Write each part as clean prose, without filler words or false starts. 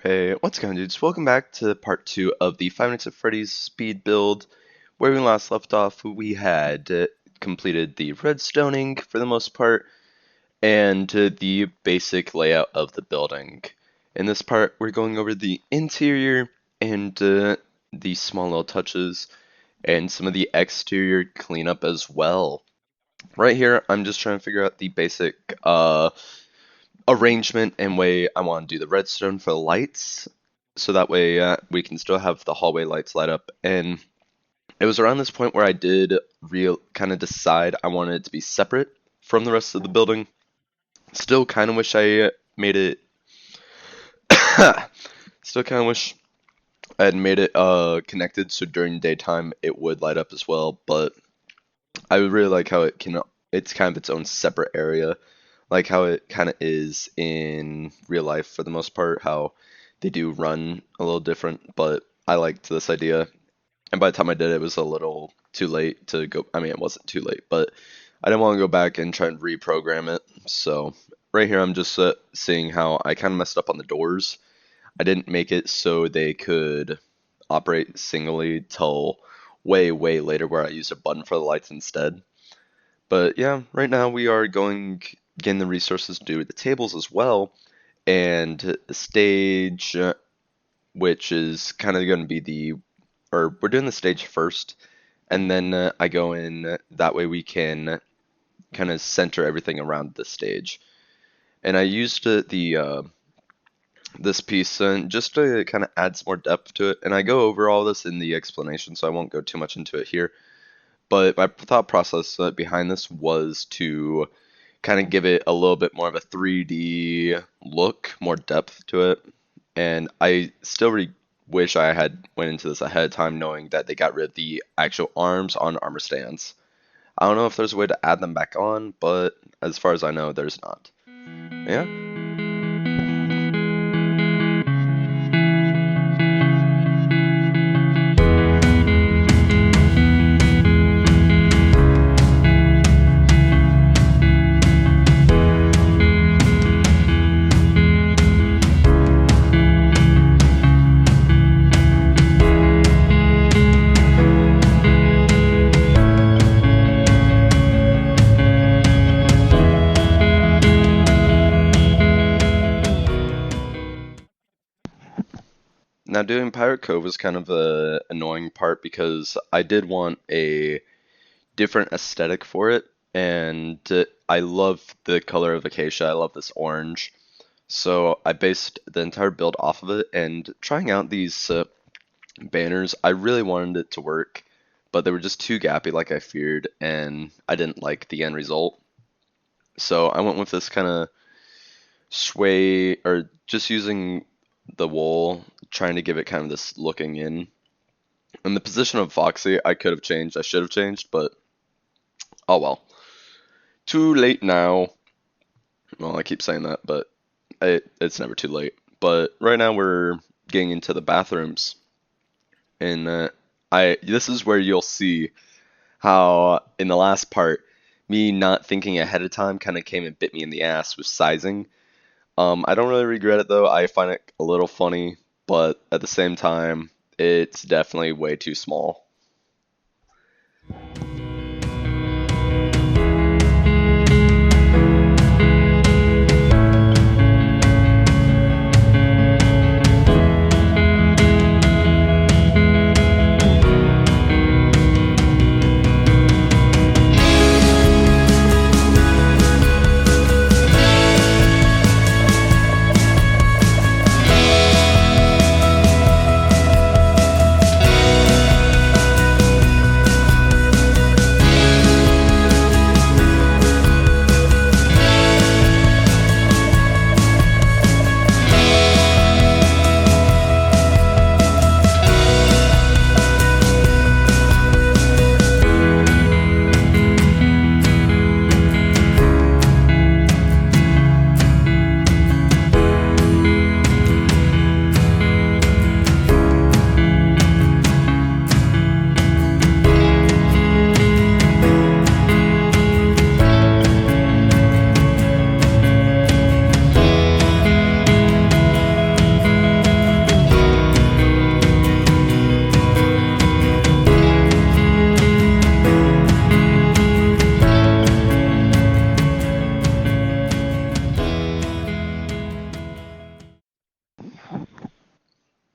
Hey, what's going on, dudes? Welcome back to part two of the Five Nights at Freddy's speed build. Where we last left off, we had completed the redstoning for the most part, and the basic layout of the building. In this part, we're going over the interior and the small little touches, and some of the exterior cleanup as well. Right here, I'm just trying to figure out the basic arrangement and way I want to do the redstone for the lights, so that way we can still have the hallway lights light up. And it was around this point where I did real kind of decide I wanted it to be separate from the rest of the building. Still kind of wish I made it. Still kind of wish I had made it connected so during daytime it would light up as well. But I really like how it can. It's kind of its own separate area, like how it kind of is in real life for the most part. How they do run a little different, but I liked this idea. And by the time I did it, it was a little too late to go. I mean, it wasn't too late, but I didn't want to go back and try and reprogram it. So right here, I'm just seeing how I kind of messed up on the doors. I didn't make it so they could operate singly till way, way later, where I used a button for the lights instead. But yeah, right now we are getting the resources to do the tables as well, and the stage, which is kind of going to be or we're doing the stage first, and then I go in, that way we can kind of center everything around the stage. And I used this piece just to kind of add some more depth to it, and I go over all this in the explanation, so I won't go too much into it here. But my thought process behind this was to kind of give it a little bit more of a 3D look, more depth to it. And I still really wish I had went into this ahead of time, knowing that they got rid of the actual arms on armor stands. I don't know if there's a way to add them back on, but as far as I know, there's not. Yeah. Now doing Pirate Cove was kind of a annoying part because I did want a different aesthetic for it, and I love the color of Acacia. I love this orange. So I based the entire build off of it, and trying out these banners, I really wanted it to work, but they were just too gappy like I feared, and I didn't like the end result. So I went with this kind of sway, or just using the wool, trying to give it kind of this looking in. And the position of Foxy, I could have changed, I should have changed, but oh well. Too late now. Well, I keep saying that, but it's never too late. But right now we're getting into the bathrooms, and this is where you'll see how in the last part, me not thinking ahead of time kind of came and bit me in the ass with sizing. I don't really regret it though. I find it a little funny, but at the same time, it's definitely way too small.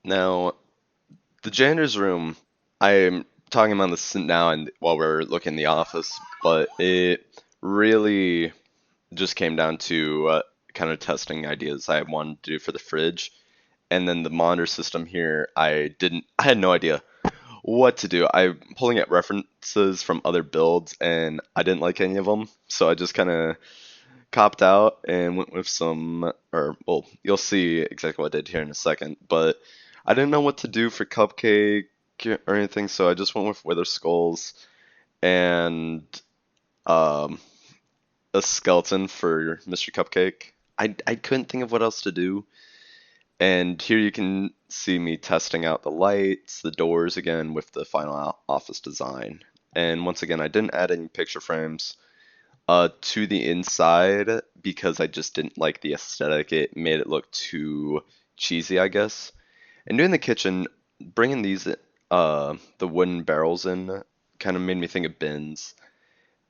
Now, the janitor's room, I'm talking about this now and while we're looking in the office, but it really just came down to kind of testing ideas I wanted to do for the fridge. And then the monitor system here, I had no idea what to do. I'm pulling at references from other builds and I didn't like any of them. So I just kind of copped out and went with some, or well, you'll see exactly what I did here in a second. But I didn't know what to do for Cupcake or anything, so I just went with Wither Skulls and um, a skeleton for Mr. Cupcake. I couldn't think of what else to do. And here you can see me testing out the lights, the doors again with the final office design. And once again, I didn't add any picture frames to the inside because I just didn't like the aesthetic. It made it look too cheesy, I guess. And doing the kitchen, bringing these the wooden barrels in kind of made me think of bins.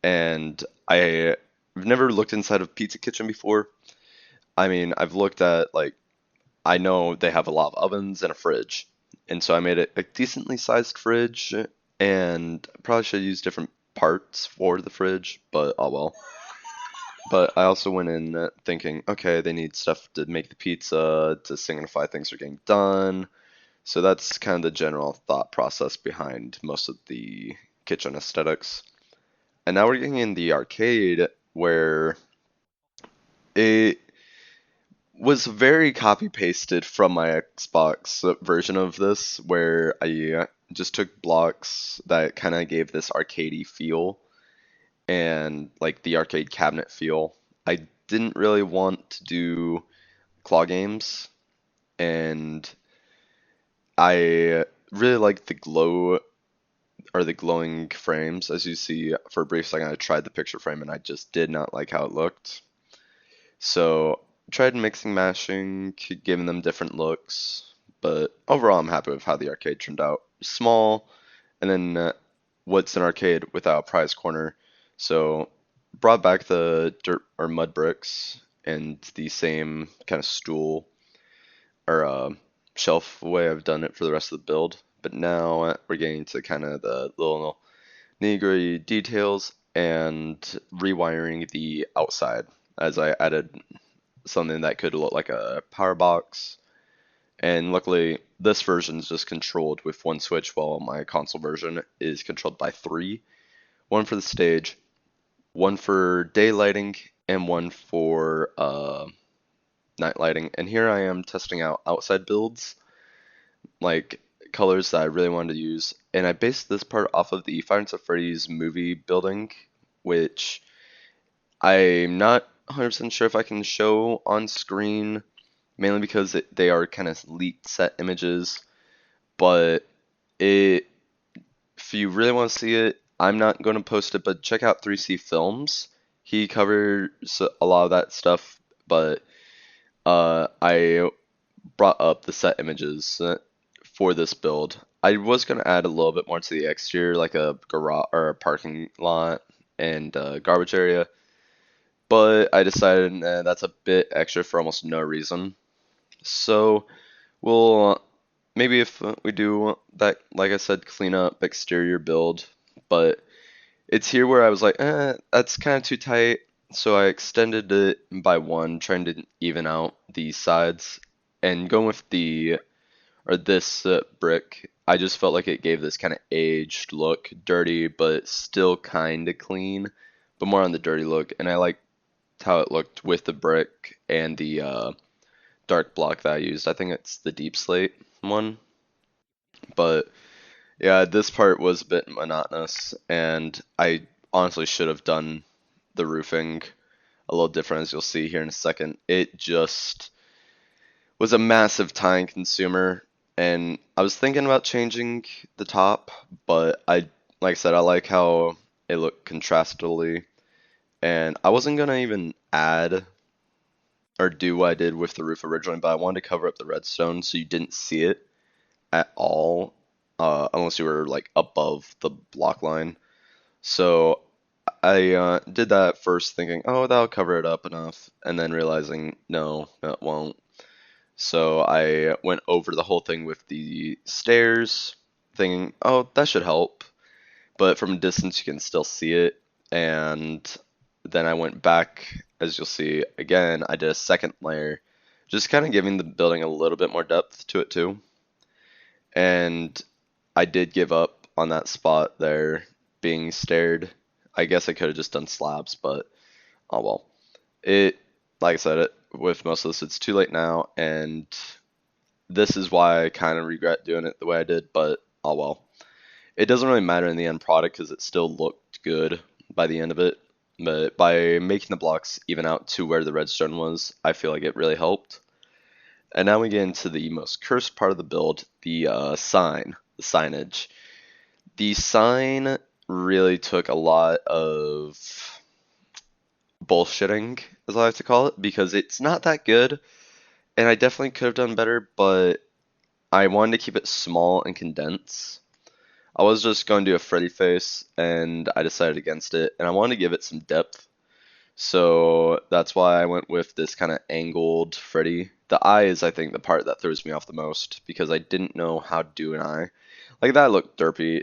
And I've never looked inside of Pizza Kitchen before. I mean, I've looked at like I know they have a lot of ovens and a fridge. And so I made it a decently sized fridge and probably should use different parts for the fridge, but oh well. But I also went in thinking, okay, they need stuff to make the pizza, to signify things are getting done. So that's kind of the general thought process behind most of the kitchen aesthetics. And now we're getting in the arcade where it was very copy pasted from my Xbox version of this, where I just took blocks that kind of gave this arcadey feel and like the arcade cabinet feel. I didn't really want to do claw games, and I really liked the glow or the glowing frames. As you see, for a brief second, I tried the picture frame and I just did not like how it looked. So tried mixing, mashing, giving them different looks, but overall I'm happy with how the arcade turned out. Small, and then what's an arcade without a prize corner? So brought back the dirt or mud bricks and the same kind of stool or shelf way I've done it for the rest of the build. But now we're getting to kind of the little nitty-gritty details and rewiring the outside as I added something that could look like a power box. And luckily, this version is just controlled with one switch, while my console version is controlled by three. One for the stage, one for day lighting, and one for night lighting. And here I am testing out outside builds, like colors that I really wanted to use. And I based this part off of the Five Nights at Freddy's movie building, which I'm not 100% sure if I can show on screen, mainly because they are kind of leaked set images. But it, if you really want to see it, I'm not going to post it, but check out 3C Films. He covers a lot of that stuff, but I brought up the set images for this build. I was going to add a little bit more to the exterior, like a garage or a parking lot and garbage area, but I decided that's a bit extra for almost no reason. So we'll maybe if we do that, like I said, clean up exterior build, but it's here where I was like, that's kind of too tight. So I extended it by one, trying to even out the sides, and going with the or this brick. I just felt like it gave this kind of aged look, dirty but still kind of clean, but more on the dirty look. And I liked how it looked with the brick and the dark block that I used. I think it's the deep slate one. But yeah, this part was a bit monotonous, and I honestly should have done the roofing a little different, as you'll see here in a second. It just was a massive time consumer, and I was thinking about changing the top, but like I said, I like how it looked contrastedly, and I wasn't gonna even add or do what I did with the roof originally, but I wanted to cover up the redstone so you didn't see it at all, unless you were like above the block line. So I did that first thinking, oh, that'll cover it up enough, and then realizing, no, it won't. So I went over the whole thing with the stairs, thinking, oh, that should help. But from a distance, you can still see it. And then I went back, as you'll see, again, I did a second layer, just kind of giving the building a little bit more depth to it too. And I did give up on that spot there being staired. I guess I could have just done slabs, but oh well. It, like I said, with most of this, it's too late now, and this is why I kind of regret doing it the way I did, but oh well. It doesn't really matter in the end product because it still looked good by the end of it. But by making the blocks even out to where the redstone was, I feel like it really helped. And now we get into the most cursed part of the build, the the signage. The sign really took a lot of bullshitting, as I like to call it, because it's not that good, and I definitely could have done better, but I wanted to keep it small and condensed. I was just going to do a Freddy face, and I decided against it, and I wanted to give it some depth. So that's why I went with this kind of angled Freddy. The eye is, I think, the part that throws me off the most because I didn't know how to do an eye. Like that looked derpy,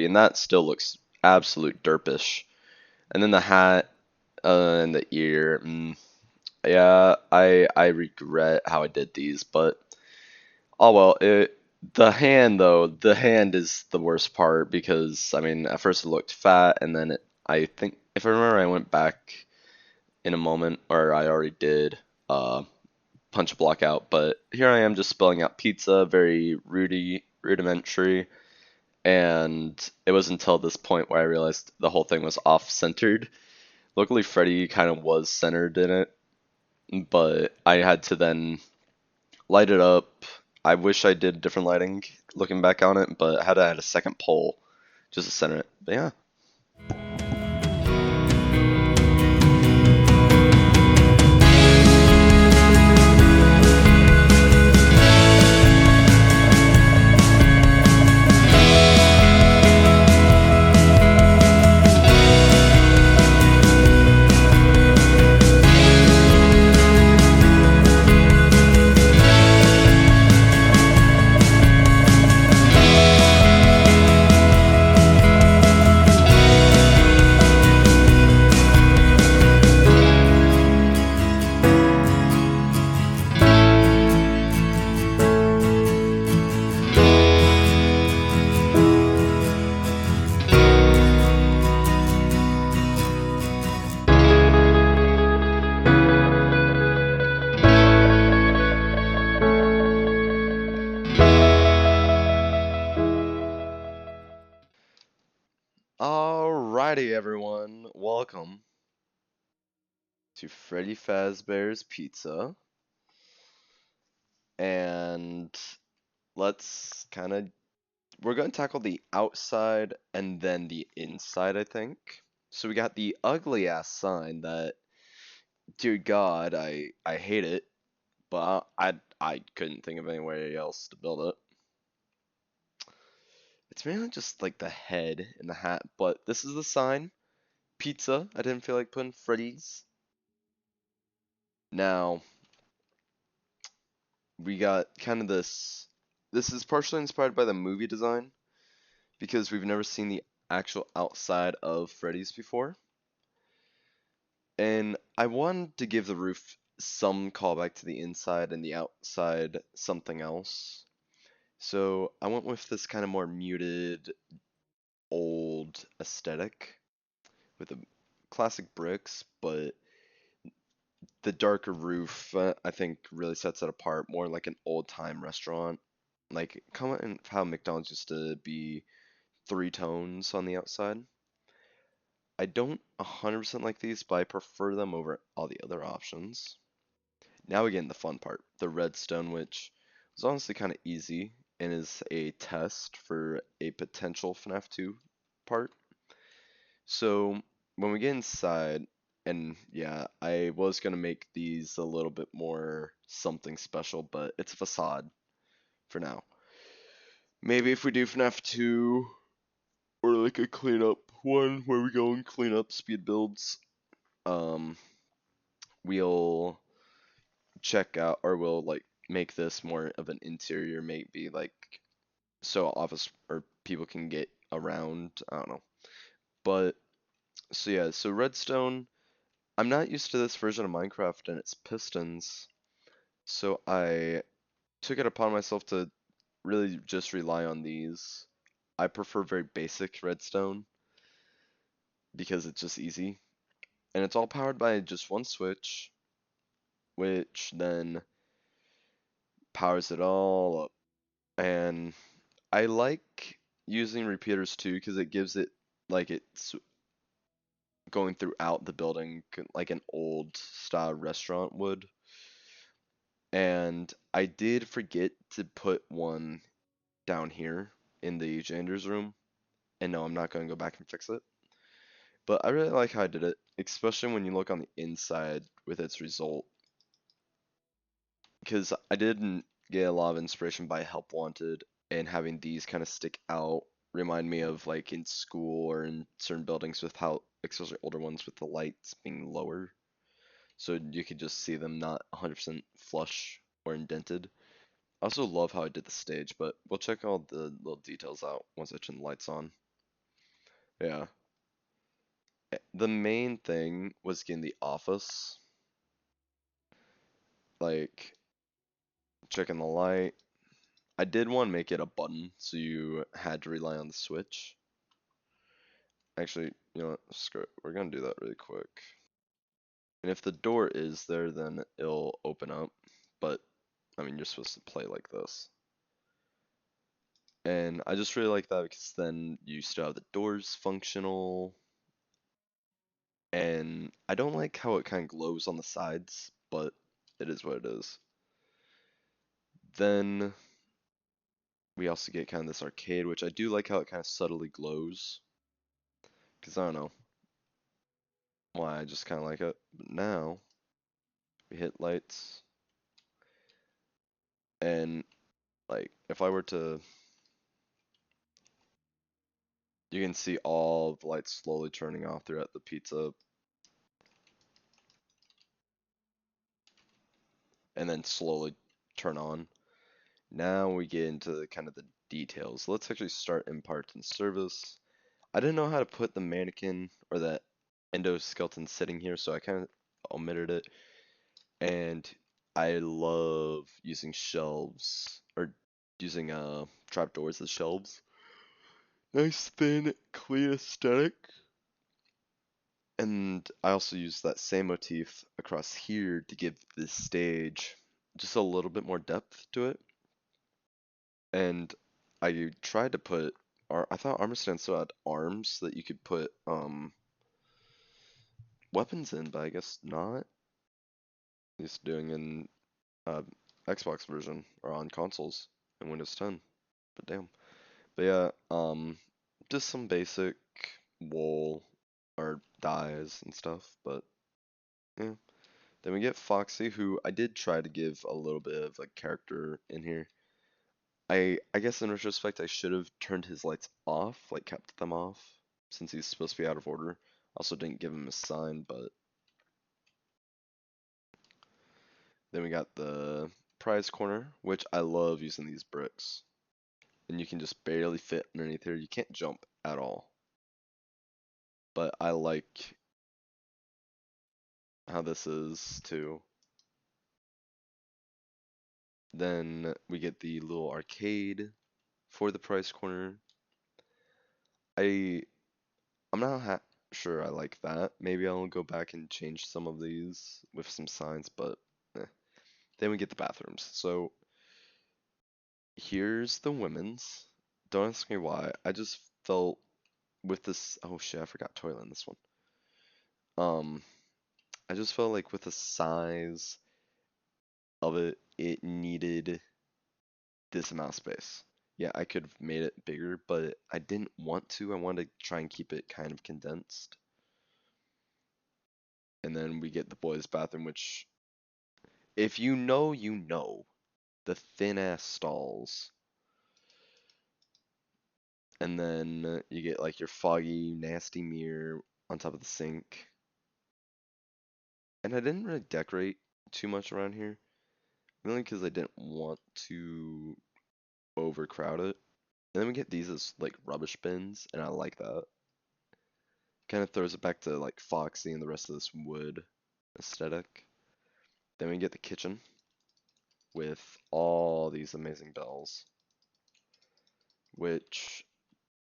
and that still looks absolute derpish. And then the hat and the ear, yeah, I regret how I did these, but oh well. The hand though, the hand is the worst part because I mean, at first it looked fat, and then I think if I remember, I went back in a moment, or I already did uh, punch a block out. But here I am just spelling out pizza, very rudimentary. And it was until this point where I realized the whole thing was off centered. Luckily, Freddy kind of was centered in it, but I had to then light it up. I wish I did different lighting looking back on it, but I had to add a second pole just to center it. But yeah. Alrighty, everyone. Welcome to Freddy Fazbear's Pizza. And let's kind of, we're going to tackle the outside and then the inside, I think. So we got the ugly ass sign that, dear God, I hate it, but I couldn't think of any way else to build it. It's mainly just like the head and the hat, but this is the sign. Pizza. I didn't feel like putting Freddy's. Now, we got kind of this. This is partially inspired by the movie design because we've never seen the actual outside of Freddy's before. And I wanted to give the roof some callback to the inside and the outside something else. So I went with this kind of more muted, old aesthetic with the classic bricks, but the darker roof, I think, really sets it apart, more like an old time restaurant. Like, comment how McDonald's used to be three tones on the outside. I don't 100% like these, but I prefer them over all the other options. Now again, the fun part, the redstone, which was honestly kind of easy and is a test for a potential FNAF 2 part. So when we get inside, and yeah, I was gonna make these a little bit more something special, but it's a facade for now. Maybe if we do FNAF 2 or like a cleanup one where we go and clean up speed builds, um, we'll check out or we'll like make this more of an interior, maybe like so office or people can get around. I don't know. But so yeah, so redstone, I'm not used to this version of Minecraft and its pistons, so I took it upon myself to really just rely on these. I prefer very basic redstone because it's just easy. And it's all powered by just one switch, which then powers it all up. And I like using repeaters too because it gives it like it's going throughout the building like an old style restaurant would. And I did forget to put one down here in the janitors room. And no, I'm not going to go back and fix it. But I really like how I did it, especially when you look on the inside with its result. Because I didn't get a lot of inspiration by Help Wanted, and having these kind of stick out remind me of like in school or in certain buildings with how, especially older ones, with the lights being lower. So you could just see them not 100% flush or indented. I also love how I did the stage, but we'll check all the little details out once I turn the lights on. Yeah. The main thing was getting the office, like checking the light. I did want to make it a button, so you had to rely on the switch. Actually, you know what, screw it. We're gonna do that really quick. And if the door is there, then it'll open up. But, I mean, you're supposed to play like this. And I just really like that because then you still have the doors functional. And I don't like how it kind of glows on the sides, but it is what it is. Then we also get kind of this arcade, which I do like how it kind of subtly glows. Because I don't know why, I just kind of like it. But now we hit lights, and like if I were to, you can see all the lights slowly turning off throughout the pizza, and then slowly turn on. Now we get into kind of the details. Let's actually start in parts and service. I didn't know how to put the mannequin or that endoskeleton sitting here, so I kind of omitted it. And I love using shelves or using trapdoors as shelves. Nice thin, clean aesthetic. And I also use that same motif across here to give this stage just a little bit more depth to it. And I tried to put, I thought armor stand still had arms that you could put weapons in, but I guess not. At least doing in uh, Xbox version or on consoles in Windows 10. But damn. But yeah, just some basic wool or dyes and stuff. But yeah. Then we get Foxy, who I did try to give a little bit of a character in here. I guess in retrospect I should have turned his lights off, like kept them off, since he's supposed to be out of order. Also didn't give him a sign, but then we got the prize corner, which I love using these bricks. And you can just barely fit underneath here. You can't jump at all. But I like how this is too. Then we get the little arcade for the prize corner. I I'm not sure I like that. Maybe I'll go back and change some of these with some signs, but eh. Then we get the bathrooms. So here's the women's. Don't ask me why. I just felt with this. Oh shit, I forgot toilet in this one. Um, I just felt like with the size of it, it needed this amount of space. Yeah, I could have made it bigger, but I didn't want to. I wanted to try and keep it kind of condensed. And then we get the boys' bathroom, which, if you know, you know. The thin ass stalls. And then you get like your foggy, nasty mirror on top of the sink. And I didn't really decorate too much around here. mainly because I didn't want to overcrowd it. And then we get these as like rubbish bins, and I like that. Kind of throws it back to like Foxy and the rest of this wood aesthetic. Then we get the kitchen with all these amazing bells, which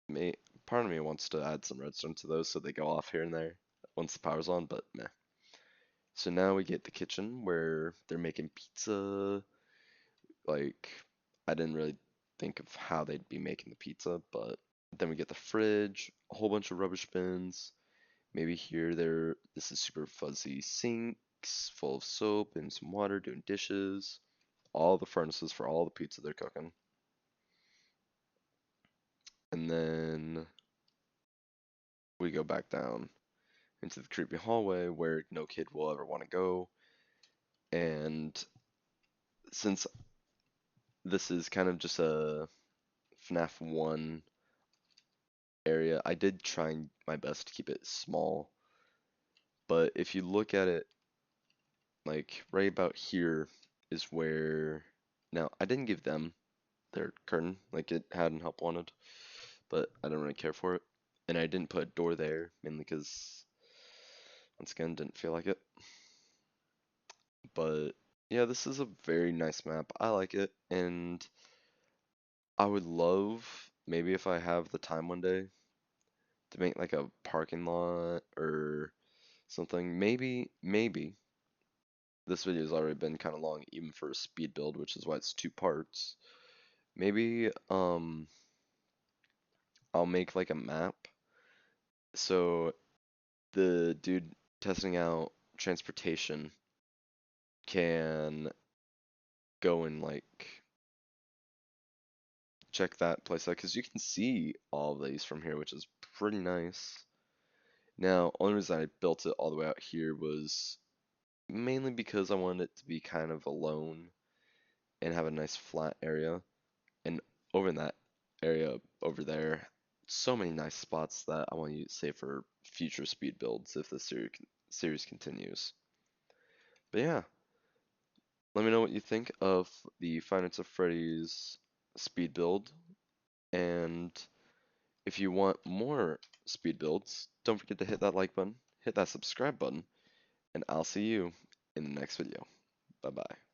may part of me wants to add some redstone to those so they go off here and there once the power's on, but meh. So now we get the kitchen where they're making pizza. Like, I didn't really think of how they'd be making the pizza, but then we get the fridge, a whole bunch of rubbish bins. Maybe here there this is super fuzzy sinks full of soap and some water doing dishes. All the furnaces for all the pizza they're cooking. And then we go back down into the creepy hallway where no kid will ever want to go. And since this is kind of just a FNAF 1 area, I did try my best to keep it small. But if you look at it, like right about here is where. Now, I didn't give them their curtain, like it had in Help Wanted, but I don't really care for it. And I didn't put a door there, mainly because, once again, didn't feel like it. But yeah, this is a very nice map. I like it, and I would love, maybe if I have the time one day, to make like a parking lot or something. Maybe this video has already been kind of long, even for a speed build, which is why it's 2 parts. Maybe I'll make like a map so the dude testing out transportation can go and like check that place out because you can see all of these from here, which is pretty nice. Now, only reason I built it all the way out here was mainly because I wanted it to be kind of alone and have a nice flat area. And over in that area over there, so many nice spots that I want to save for future speed builds if the series continues. But yeah, let me know what you think of the Five Nights at Freddy's speed build. And if you want more speed builds, don't forget to hit that like button, hit that subscribe button, and I'll see you in the next video. Bye bye.